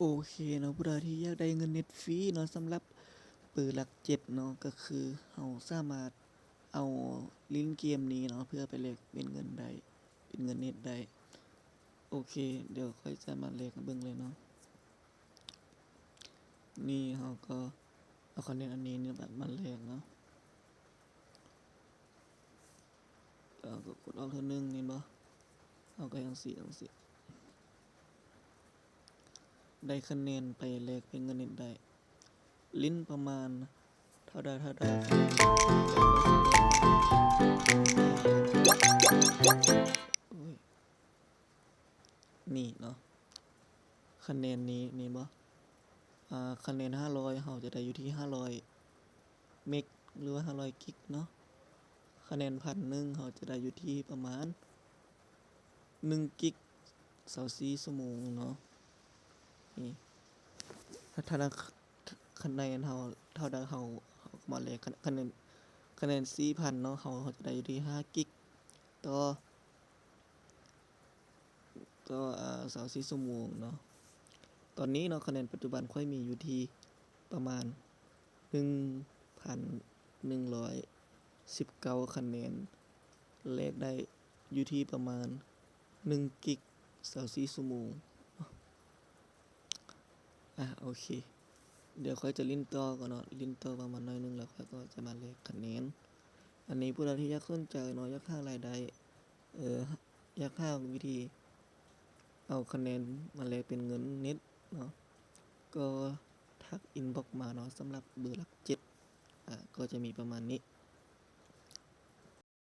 โอเคเนาะผู้ใดที่อยากได้เงินเน็ตฟรีเนาะสำหรับเปิดหลัก7เนาะก็คือเราสามารถเอาลิงก์เกมนี้เนาะเพื่อไปแลกเป็นเงินได้เป็นเงินเน็ตได้โอเคเดี๋ยวค่อยจะมาแลกเบิ่งเลยเนาะนี่เราก็เอาคะแนนอันนี้เนี่ยแบบมาแลกเนาะแล้วก็กดออกเท่านึงนี่บ่เอาก็จังซี่ได้คะแนนไปแลกเป็นเงินเน็ตได้ลิ้นประมาณเท่าใดนี่เนาะคะแนนนี้นี่บ่คะแนน500เราจะได้อยู่ที่500เมกหรือว่า500กิกเนาะคะแนน1,000เราจะได้อยู่ที่ประมาณ1กิก24ชั่วโมงเนาะนี่ถ้าคะแนนเราเท่าใดเรามาแลกคะแนน 4,000 เนาะเราจะได้อยู่ที่5กิกต่อ24ชั่วโมงเนาะตอนนี้เนาะคะแนนปัจจุบันค่อยมีอยู่ที่ประมาณ 1,119 คะแนนแลกได้อยู่ที่ประมาณ1กิก24ชั่วโมงโอเคเดี๋ยวค่อยจะลิ้นต่อก่อนเนาะลิ้นต่อประมาณหน่อยนึงแล้วค่อยก็จะมาแลกคะแนนอันนี้ผู้ใดที่อยากสนใจเนาะอยากหารายได้อยากหาวิธีเอาคะแนนมาแลกเป็นเงินเน็ตเนาะก็ทักอินบ็อกซ์มาเนาะสำหรับเบอร์หลัก7ก็จะมีประมาณนี้